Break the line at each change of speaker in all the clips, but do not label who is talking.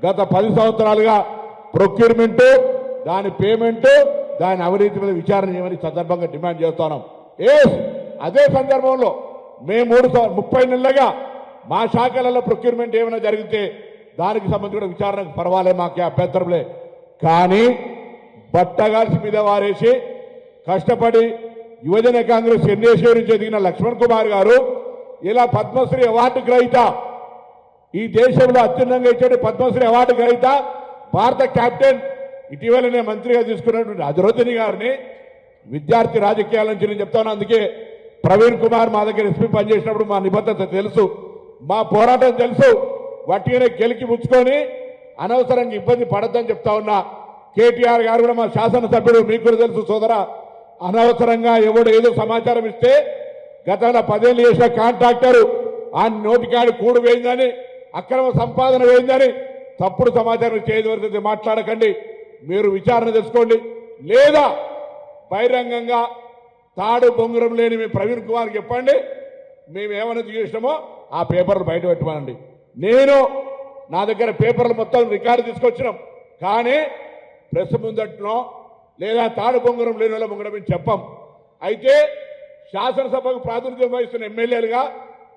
గత 10 సంవత్సరాలుగా ప్రొక్యూర్మెంట్, దాని పేమెంట్, దాని అవినీతి మీద విచారణ చేయమని సందర్భంగా డిమాండ్ చేస్తున్నాం. అదే సందర్భంలో మేము 30 నెలలుగా మా శాఖలలో ప్రొక్యూర్మెంట్ ఏమైనా జరిగితే దానికి సంబంధించిన విచారణకు పర్వాలే, మాకే అభ్యంతరంలే. కానీ బట్టగాల్సి మీద వారేసి కష్టపడి యువజన కాంగ్రెస్ ఎన్ఏసీ నుంచి ఎదిగిన లక్ష్మణ్ కుమార్ గారు ఇలా పద్మశ్రీ అవార్డు గ్రహీత, ఈ దేశంలో అత్యున్నతంగా ఇచ్చే పద్మశ్రీ అవార్డు గ్రహీత, భారత కెప్టెన్, ఇటీవలనే మంత్రిగా తీసుకున్నటువంటి అజరుద్దీన్ గారిని విద్యార్థి రాజకీయాల నుంచి నేను చెప్తాను. అందుకే ప్రవీణ్ కుమార్ మా దగ్గర ఎస్పీ పనిచేసినప్పుడు మా నిబద్ధత తెలుసు, మా పోరాటం తెలుసు. వట్టిగానే గెలికి ముచ్చుకొని అనవసరంగా ఇబ్బంది పడద్దని చెప్తా ఉన్నా. కేటీఆర్ గారు కూడా మా శాసనసభ్యుడు, మీకు కూడా తెలుసు సోదరా, అనవసరంగా ఎవడు ఏదో సమాచారం ఇస్తే గతంలో 10 ఏళ్ళు చేసిన కాంట్రాక్టర్ ఆ నోటికాడి కూడు వేయిందని, అక్రమ సంపాదన వేయిందని తప్పుడు సమాచారం చేయవలసింది మాట్లాడకండి. మీరు విచారణ తెలుసుకోండి, లేదా బహిరంగంగా తాడు బొంగురం లేని మీ ప్రవీణ్ కుమార్ చెప్పండి. మేము ఏమైనా చేసినామో ఆ పేపర్లు బయట పెట్టమనండి. నా దగ్గర పేపర్లు మొత్తం రికార్డు తీసుకొచ్చినాం, కానీ ప్రెస్ ముందట్లో లేదా తాడు బొంగురం లేని వాళ్ళ ముంగడం చెప్పం. అయితే శాసనసభకు ప్రాతినిధ్యం వహిస్తున్న ఎమ్మెల్యేలుగా,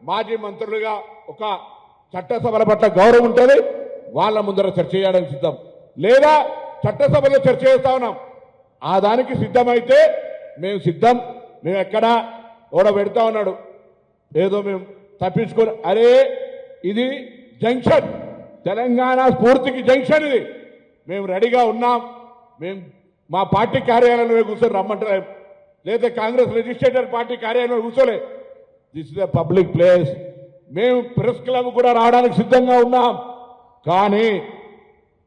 మాజీ మంత్రులుగా ఒక చట్టసభల పట్ల గౌరవం ఉంటుంది, వాళ్ళ ముందర చర్చ చేయడానికి సిద్ధం. లేదా చట్టసభలో చర్చ చేస్తా ఉన్నాం, ఆ దానికి సిద్ధమైతే మేము సిద్ధం. మేము ఎక్కడా ఓడ పెడతా ఉన్నాడు ఏదో మేము తప్పించుకొని, అరే ఇది జంక్షన్, తెలంగాణ స్ఫూర్తికి జంక్షన్ ఇది. మేము రెడీగా ఉన్నాం. మేము మా పార్టీ కార్యాలయంలో కూర్చొని రమ్మంటారు, లేదా కాంగ్రెస్ రిజిస్ట్రేటెడ్ పార్టీ కార్యాలయంలో కూర్చోలే. This is a public place. మేము ప్రెస్ క్లబ్ కూడా రావడానికి సిద్ధంగా ఉన్నాం, కానీ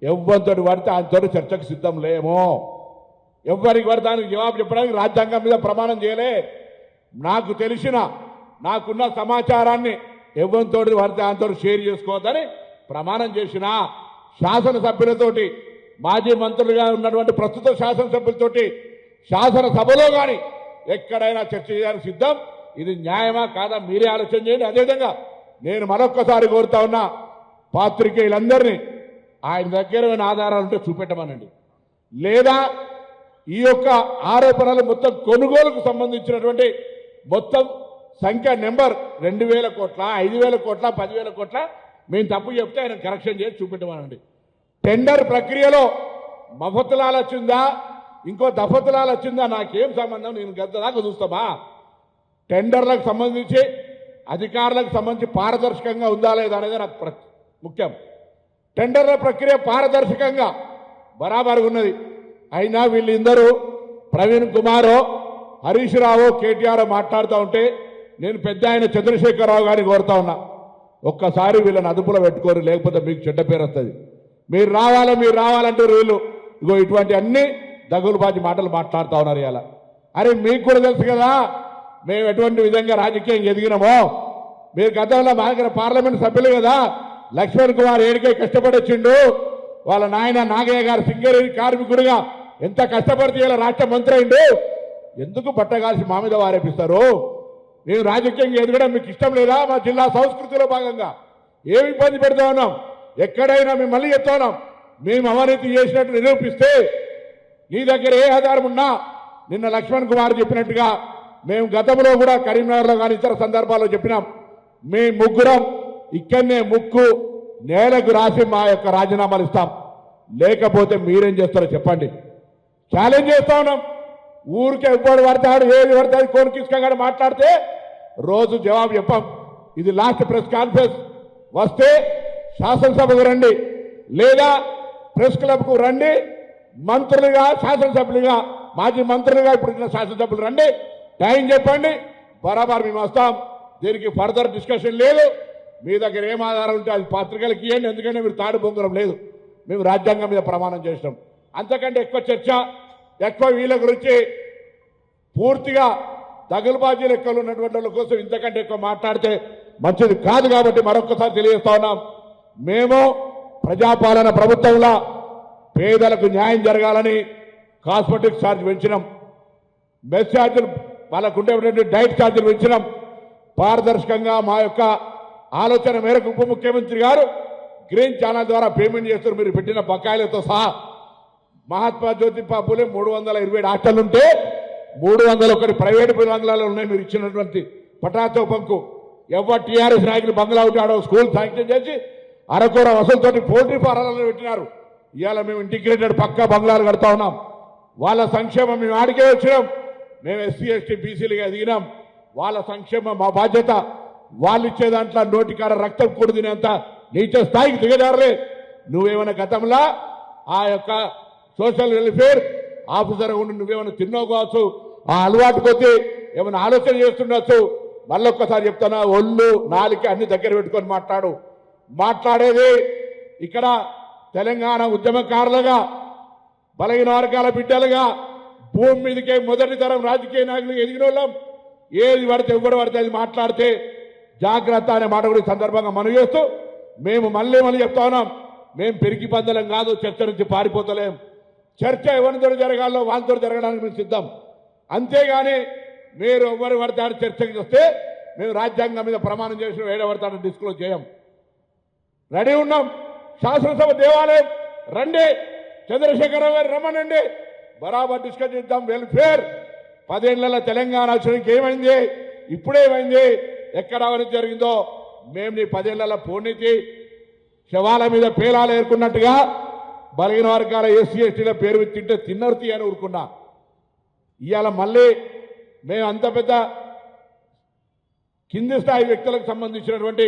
ఎవరితోటి పడితే ఆయనతో చర్చకు సిద్ధం లేమో. ఎవరికి పడితే ఆయనకు జవాబు చెప్పడానికి రాజ్యాంగం మీద ప్రమాణం చేయలే. నాకు తెలిసిన, నాకున్న సమాచారాన్ని ఎవరితో పడితే ఆయనతో షేర్ చేసుకోవద్దని ప్రమాణం చేసిన శాసనసభ్యులతోటి, మాజీ మంత్రులుగా ఉన్నటువంటి ప్రస్తుత శాసనసభ్యులతోటి శాసనసభలో కానీ ఎక్కడైనా చర్చ చేయడానికి సిద్ధం. ఇది న్యాయమా కాదా మీరే ఆలోచన చేయండి. అదేవిధంగా నేను మరొక్కసారి కోరుతా ఉన్నా, పాత్రికేయులందరినీ ఆయన దగ్గర ఆధారాలు ఉంటే చూపెట్టమనండి, లేదా ఈ యొక్క ఆరోపణలు మొత్తం కొనుగోలుకు సంబంధించినటువంటి మొత్తం సంఖ్య నెంబర్ 2,000 కోట్ల, 5,000 కోట్ల, 10,000 కోట్ల మేము తప్పు చెప్తే ఆయన కరెక్షన్ చేసి చూపెట్టమనండి. టెండర్ ప్రక్రియలో మఫతులాలు వచ్చిందా, ఇంకో దఫతులాలు వచ్చిందా, నాకేం సంబంధం, నేను గద్ద దాకా చూస్తామా? టెండర్లకు సంబంధించి అధికారులకు సంబంధించి పారదర్శకంగా ఉందా లేదా అనేది నాకు ముఖ్యం. టెండర్ల ప్రక్రియ పారదర్శకంగా బరాబరుగా ఉన్నది. అయినా వీళ్ళందరూ ప్రవీణ్ కుమారో, హరీష్ రావు, కేటీఆర్ మాట్లాడుతూ ఉంటే నేను పెద్ద ఆయన చంద్రశేఖరరావు గారిని కోరుతా ఉన్నా, ఒక్కసారి వీళ్ళని అదుపులో పెట్టుకోరు, లేకపోతే మీకు చెడ్డ పేరు వస్తుంది. మీరు రావాలంటారు వీళ్ళు. ఇగో ఇటువంటి అన్ని దగులుబాజీ మాటలు మాట్లాడుతూ ఉన్నారు ఇలా. అరే మీకు కూడా తెలుసు కదా మేము ఎటువంటి విధంగా రాజకీయం ఎదిగినామో. మీరు గతంలో మా దగ్గర పార్లమెంట్ సభ్యులు కదా, లక్ష్మణ్ కుమార్ ఏడికే కష్టపడి వచ్చిండు, వాళ్ళ నాయన నాగయ్య గారు సింగరేణి కార్మికుడిగా ఎంత కష్టపడితే ఇలా రాష్ట్ర మంత్రి అయిండు. ఎందుకు బట్టగాల్సి మా మీద వారేపిస్తారు? మేము రాజకీయంగా ఎదగడం మీకు ఇష్టం లేదా? మా జిల్లా సంస్కృతిలో భాగంగా ఏమి ఇబ్బంది పెడతా ఉన్నాం? ఎక్కడైనా మేము మళ్ళీ చెప్తా ఉన్నాం, మేము అవినీతి చేసినట్టు నిరూపిస్తే నీ దగ్గర ఏ ఆధారం ఉన్నా, నిన్న లక్ష్మణ్ కుమార్ చెప్పినట్టుగా మేము గతంలో కూడా కరీంనగర్లో కానీ ఇతర సందర్భాల్లో చెప్పినాం, మీ ముగ్గురం ఇక్కడనే ముక్కు నేలకు రాసి మా యొక్క రాజీనామాలు ఇస్తాం, లేకపోతే మీరేం చేస్తారో చెప్పండి. ఛాలెంజ్ చేస్తా ఉన్నాం. ఊరికే ఎవ్వడు పడతాడు, ఏది పడతాడు, కోరికిసుకగాడు మాట్లాడితే రోజు జవాబు చెప్పాం. ఇది లాస్ట్ ప్రెస్ కాన్ఫరెన్స్. వస్తే శాసనసభకు రండి, లేదా ప్రెస్ క్లబ్కు రండి. మంత్రులుగా, శాసనసభ్యులుగా, మాజీ మంత్రులుగా ఇప్పుడు శాసనసభ్యులు రండి, టైం చెప్పండి, బరాబర్ మేము వస్తాం. దీనికి ఫర్దర్ డిస్కషన్ లేదు. మీ దగ్గర ఏం ఆధారం ఉంటే అది పత్రికలకు ఇవ్వండి, ఎందుకంటే మీరు తాడు బొంగరం లేదు. మేము రాజ్యాంగం మీద ప్రమాణం చేసినాం. అంతకంటే ఎక్కువ చర్చ, ఎక్కువ వీళ్ళ గురించి పూర్తిగా దగల్బాజీ లెక్కలు ఉన్నటువంటి వాళ్ళ కోసం ఇంతకంటే ఎక్కువ మాట్లాడితే మంచిది కాదు. కాబట్టి మరొకసారి తెలియజేస్తా ఉన్నాం, మేము ప్రజాపాలన ప్రభుత్వంలో పేదలకు న్యాయం జరగాలని కాస్మెటిక్ ఛార్జ్ పెంచినాం, మెస్ ఛార్జీలు వాళ్ళకు ఉండేటువంటి డైట్ ఛార్జీలు పెంచినాం. పారదర్శకంగా మా యొక్క ఆలోచన మేరకు ఉప ముఖ్యమంత్రి గారు గ్రీన్ ఛానల్ ద్వారా పేమెంట్ చేస్తారు మీరు పెట్టిన బకాయిలతో సహా. మహాత్మా జ్యోతిబా పూలే 327 హాస్టళ్లుంటే 301 ప్రైవేటు బంగ్లాలు ఉన్నాయి. మీరు ఇచ్చినటువంటి పటాతో పంకు ఎవరు టీఆర్ఎస్ నాయకులు బంగ్లా ఉంటాడో స్కూల్ శాంక్షన్ చేసి అరకొర వసతులతోటి పోల్ట్రీ ఫారాలను పెట్టినారు. ఇవాళ మేము ఇంటిగ్రేటెడ్ పక్కా బంగ్లాలు కడతా ఉన్నాం. వాళ్ళ సంక్షేమం మేము ఆడికే వచ్చినాం. మేము ఎస్సీ ఎస్టీ బీసీలుగా ఎదిగినాం. వాళ్ళ సంక్షేమం మా బాధ్యత. వాళ్ళు ఇచ్చే దాంట్లో నోటికాడ రక్తం కూడి తినేంత నీచ స్థాయికి దిగజారలే. నువ్వేమైనా గతంలో ఆ యొక్క సోషల్ వెల్ఫేర్ ఆఫీసర్ ఉండి నువ్వేమైనా తిన్నావు కావచ్చు, ఆ అలవాటు కొద్దీ ఏమైనా ఆలోచన చేస్తుండొచ్చు. మళ్ళొక్కసారి చెప్తున్నా, ఒళ్ళు నాలుక అన్ని దగ్గర పెట్టుకొని మాట్లాడేది ఇక్కడ తెలంగాణ ఉద్యమకారులుగా బలహీన వర్గాల బిడ్డలుగా భూమి మీదకే మొదటి తరం రాజకీయ నాయకులు ఎదిగిన వాళ్ళం. ఏది పడితే ఎవడు పడితే అది మాట్లాడితే జాగ్రత్త అనే మాట కూడా సందర్భంగా మనం చేస్తూ మేము మళ్ళీ చెప్తా ఉన్నాం. మేము పెరిగి పందలం కాదు, చర్చ నుంచి పారిపోతలేం. చర్చ ఎవరితో జరగాలో వాళ్ళతో జరగడానికి మేము సిద్ధం. అంతేగాని మీరు ఎవరు పడతాడు చర్చకి వస్తే మేము రాజ్యాంగం మీద ప్రమాణం చేసిన ఏడబడతాడని డిస్క్లోజ్ చేయం. రెడీ ఉన్నాం. శాసనసభ దేవాలయం రండి, చంద్రశేఖరరావు గారు రమ్మనండి, బరాబర్ డిస్కస్ చేద్దాం. వెల్ఫేర్ 10 ఏళ్ల తెలంగాణ వచ్చడానికి ఏమైంది, ఇప్పుడేమైంది, ఎక్కడ అవినీతి జరిగిందో మేము నీ 10 ఏళ్ల పూర్ణితి శవాల మీద పేలాలు ఏరుకున్నట్టుగా బలహీన వర్గాల ఎస్సీ ఎస్టీల పేరు తింటే తిన్నర్తి అని ఊరుకున్నా. ఇవాళ మళ్ళీ మేము అంత పెద్ద కింది స్థాయి వ్యక్తులకు సంబంధించినటువంటి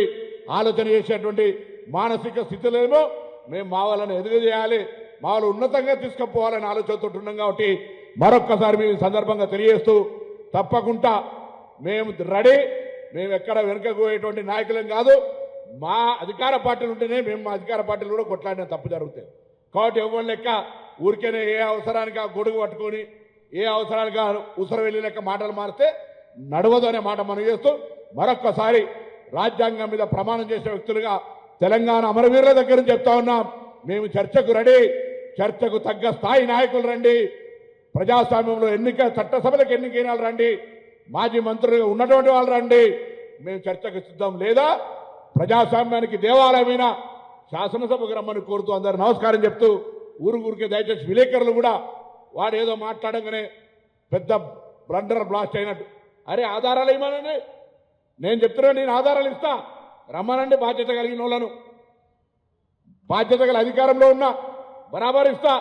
ఆలోచన చేసేటువంటి మానసిక స్థితిలేమో మేము మా వాళ్ళని ఎదుగుచేయాలి, మా వాళ్ళు ఉన్నతంగా తీసుకుపోవాలని ఆలోచనతో ఉన్నాం. కాబట్టి మరొక్కసారి మేము ఈ సందర్భంగా తెలియజేస్తూ తప్పకుండా మేము రెడీ. మేము ఎక్కడ వెనుకపోయేటువంటి నాయకులం కాదు. మా అధికార పార్టీలు ఉంటేనే మేము మా అధికార పార్టీలు కూడా కొట్లాడిన తప్పు జరుగుతాయి. కాబట్టి ఎవరి లెక్క ఊరికేనే ఏ అవసరానికి ఆ గొడుగు పట్టుకొని ఏ అవసరానికి ఉసర వెళ్ళి లెక్క మాటలు మారితే నడవదు అనే మాట మనం చేస్తూ మరొక్కసారి రాజ్యాంగం మీద ప్రమాణం చేసే వ్యక్తులుగా తెలంగాణ అమరవీరుల దగ్గర నుంచి చెప్తా ఉన్నాం. మేము చర్చకు రెడీ. చర్చకు తగ్గ స్థాయి నాయకులు రండి. ప్రజాస్వామ్యంలో చట్టసభలకు ఎన్నికైన వాళ్ళు రండి. మాజీ మంత్రులుగా ఉన్నటువంటి వాళ్ళు రండి. మేము చర్చకు సిద్ధం. లేదా ప్రజాస్వామ్యానికి దేవాలయమైన శాసనసభకు రమ్మని కోరుతూ అందరూ నమస్కారం చెప్తూ ఊరికే దయచేసి విలేకరులు కూడా వాడు ఏదో మాట్లాడంగానే పెద్ద బ్లండర్ బ్లాస్ట్ అయినట్టు, అరే ఆధారాలు ఇవ్వమనండి, నేను చెప్తున్నా, నేను ఆధారాలు ఇస్తా, రమ్మనండి. బాధ్యత కలిగిన వాళ్ళను, బాధ్యత గల అధికారంలో ఉన్నా బరాబర్ ఇస్తా.